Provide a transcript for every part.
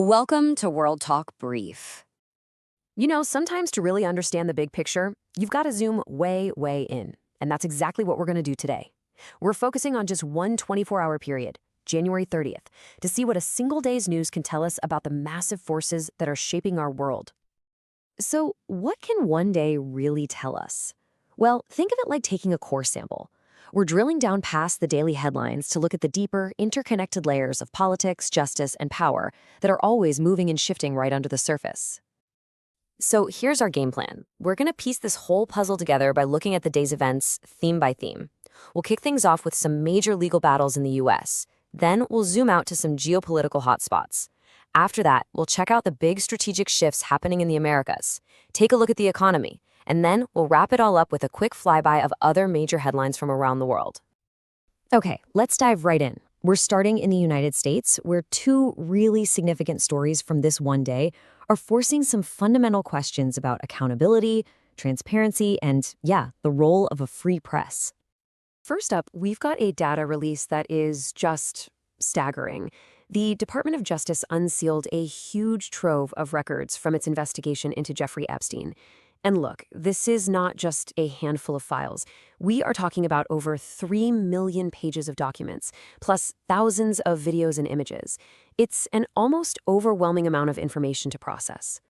Welcome to World Talk Brief. Sometimes to really understand the big picture, you've got to zoom way, way in. And that's exactly what we're going to do today. We're focusing on just one 24-hour period, January 30th, to see what a single day's news can tell us about the massive forces that are shaping our world. So, what can one day really tell us? Well, think of it like taking a core sample. We're drilling down past the daily headlines to look at the deeper, interconnected layers of politics, justice, and power that are always moving and shifting right under the surface. So here's our game plan. We're going to piece this whole puzzle together by looking at the day's events theme by theme. We'll kick things off with some major legal battles in the US. Then we'll zoom out to some geopolitical hotspots. After that, we'll check out the big strategic shifts happening in the Americas, take a look at the economy, and then we'll wrap it all up with a quick flyby of other major headlines from around the world. Okay, let's dive right in. We're starting in the United States, where two really significant stories from this one day are forcing some fundamental questions about accountability, transparency, and, the role of a free press. First up, we've got a data release that is just staggering. The Department of Justice unsealed a huge trove of records from its investigation into Jeffrey Epstein. And look, this is not just a handful of files. We are talking about over 3 million pages of documents, plus thousands of videos and images. It's an almost overwhelming amount of information to process.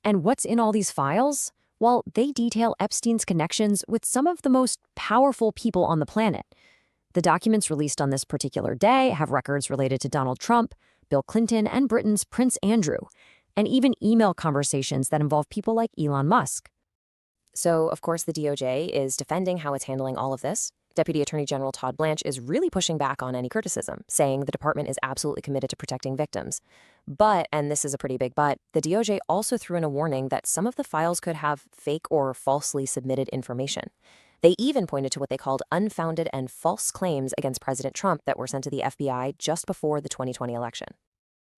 And what's in all these files? Well, they detail Epstein's connections with some of the most powerful people on the planet. The documents released on this particular day have records related to Donald Trump, Bill Clinton, and Britain's Prince Andrew, and even email conversations that involve people like Elon Musk. So, of course, the DOJ is defending how it's handling all of this. Deputy Attorney General Todd Blanche is really pushing back on any criticism, saying the department is absolutely committed to protecting victims. But, and this is a pretty big but, the DOJ also threw in a warning that some of the files could have fake or falsely submitted information. They even pointed to what they called unfounded and false claims against President Trump that were sent to the FBI just before the 2020 election.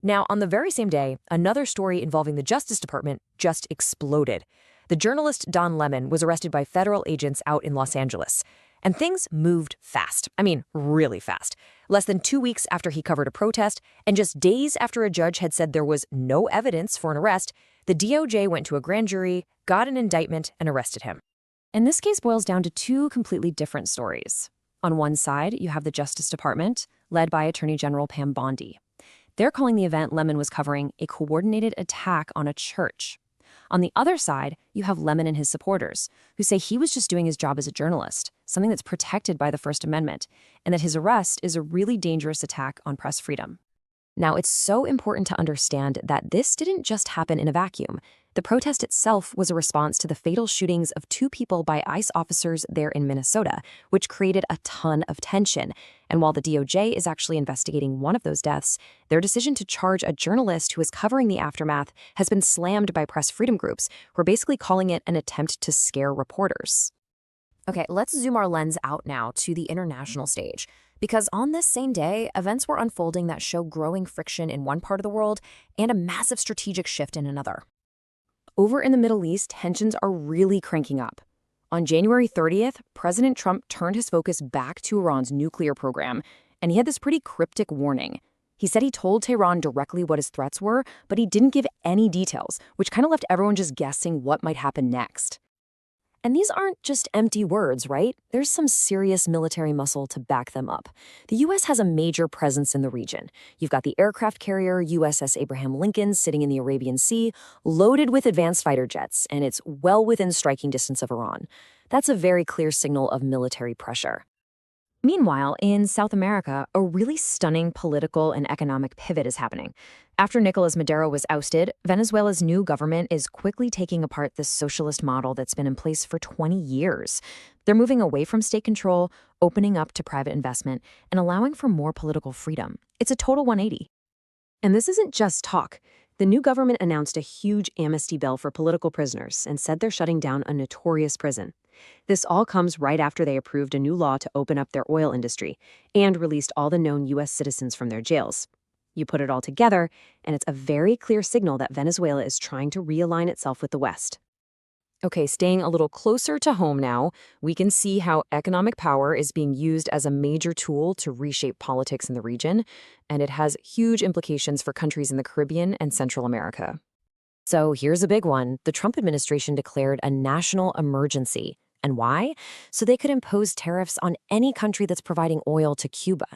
Now, on the very same day, another story involving the Justice Department just exploded. The journalist Don Lemon was arrested by federal agents out in Los Angeles. And things moved fast. I mean, really fast. Less than 2 weeks after he covered a protest, and just days after a judge had said there was no evidence for an arrest, the DOJ went to a grand jury, got an indictment, and arrested him. And this case boils down to two completely different stories. On one side, you have the Justice Department, led by Attorney General Pam Bondi. They're calling the event Lemon was covering a coordinated attack on a church. On the other side, you have Lemon and his supporters, who say he was just doing his job as a journalist, something that's protected by the First Amendment, and that his arrest is a really dangerous attack on press freedom. Now, it's so important to understand that this didn't just happen in a vacuum. The protest itself was a response to the fatal shootings of 2 people by ICE officers there in Minnesota, which created a ton of tension. And while the DOJ is actually investigating one of those deaths, their decision to charge a journalist who is covering the aftermath has been slammed by press freedom groups, who are basically calling it an attempt to scare reporters. Okay, let's zoom our lens out now to the international stage. Because on this same day, events were unfolding that show growing friction in one part of the world and a massive strategic shift in another. Over in the Middle East, tensions are really cranking up. On January 30th, President Trump turned his focus back to Iran's nuclear program, and he had this pretty cryptic warning. He said he told Tehran directly what his threats were, but he didn't give any details, which kind of left everyone just guessing what might happen next. And these aren't just empty words, right? There's some serious military muscle to back them up. The U.S. has a major presence in the region. You've got the aircraft carrier USS Abraham Lincoln sitting in the Arabian Sea, loaded with advanced fighter jets, and it's well within striking distance of Iran. That's a very clear signal of military pressure. Meanwhile, in South America, a really stunning political and economic pivot is happening. After Nicolas Maduro was ousted, Venezuela's new government is quickly taking apart the socialist model that's been in place for 20 years. They're moving away from state control, opening up to private investment, and allowing for more political freedom. It's a total 180. And this isn't just talk. The new government announced a huge amnesty bill for political prisoners and said they're shutting down a notorious prison. This all comes right after they approved a new law to open up their oil industry and released all the known U.S. citizens from their jails. You put it all together, and it's a very clear signal that Venezuela is trying to realign itself with the West. Okay, staying a little closer to home now, we can see how economic power is being used as a major tool to reshape politics in the region, and it has huge implications for countries in the Caribbean and Central America. So here's a big one. The Trump administration declared a national emergency. And why? So they could impose tariffs on any country that's providing oil to Cuba.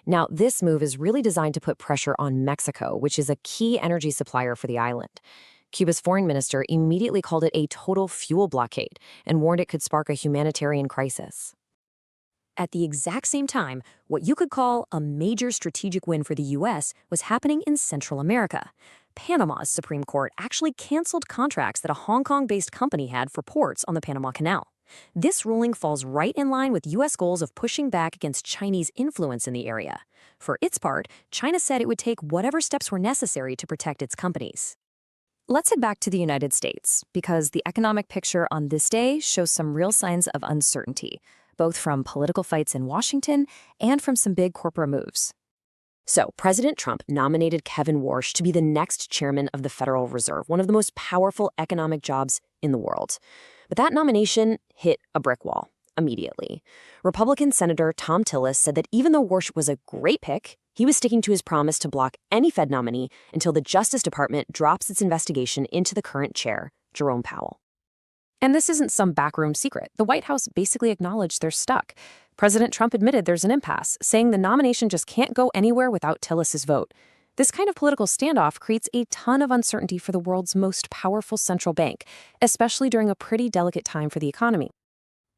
Now, this move is really designed to put pressure on Mexico, which is a key energy supplier for the island. Cuba's foreign minister immediately called it a total fuel blockade and warned it could spark a humanitarian crisis. At the exact same time, what you could call a major strategic win for the U.S. was happening in Central America. Panama's Supreme Court actually canceled contracts that a Hong Kong-based company had for ports on the Panama Canal. This ruling falls right in line with U.S. goals of pushing back against Chinese influence in the area. For its part, China said it would take whatever steps were necessary to protect its companies. Let's head back to the United States, because the economic picture on this day shows some real signs of uncertainty, both from political fights in Washington and from some big corporate moves. So, President Trump nominated Kevin Warsh to be the next chairman of the Federal Reserve, one of the most powerful economic jobs in the world. But that nomination hit a brick wall immediately. Republican Senator Tom Tillis said that even though Warsh was a great pick, he was sticking to his promise to block any Fed nominee until the Justice Department drops its investigation into the current chair, Jerome Powell. And this isn't some backroom secret. The White House basically acknowledged they're stuck. President Trump admitted there's an impasse, saying the nomination just can't go anywhere without Tillis's vote. This kind of political standoff creates a ton of uncertainty for the world's most powerful central bank, especially during a pretty delicate time for the economy.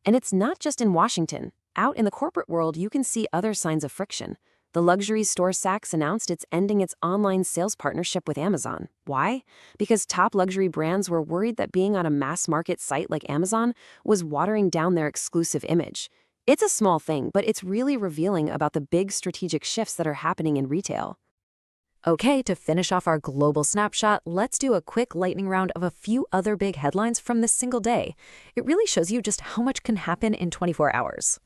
And it's not just in Washington. Out in the corporate world, you can see other signs of friction. The luxury store Saks announced it's ending its online sales partnership with Amazon. Why? Because top luxury brands were worried that being on a mass market site like Amazon was watering down their exclusive image. It's a small thing, but it's really revealing about the big strategic shifts that are happening in retail. Okay, to finish off our global snapshot, let's do a quick lightning round of a few other big headlines from this single day. It really shows you just how much can happen in 24 hours.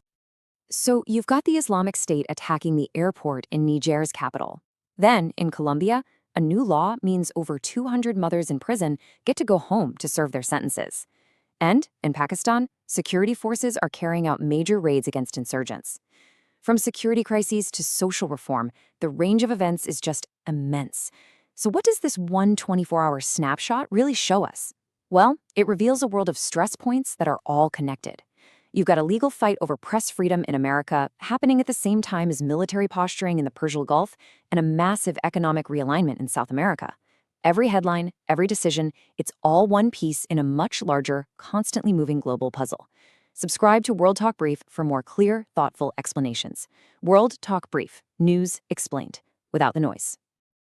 So you've got the Islamic State attacking the airport in Niger's capital. Then, in Colombia, a new law means over 200 mothers in prison get to go home to serve their sentences. And, in Pakistan, security forces are carrying out major raids against insurgents. From security crises to social reform, the range of events is just immense. So what does this 24-hour snapshot really show us? Well, it reveals a world of stress points that are all connected. You've got a legal fight over press freedom in America happening at the same time as military posturing in the Persian Gulf and a massive economic realignment in South America. Every headline, every decision, it's all one piece in a much larger, constantly moving global puzzle. Subscribe to World Talk Brief for more clear, thoughtful explanations. World Talk Brief, news explained, without the noise.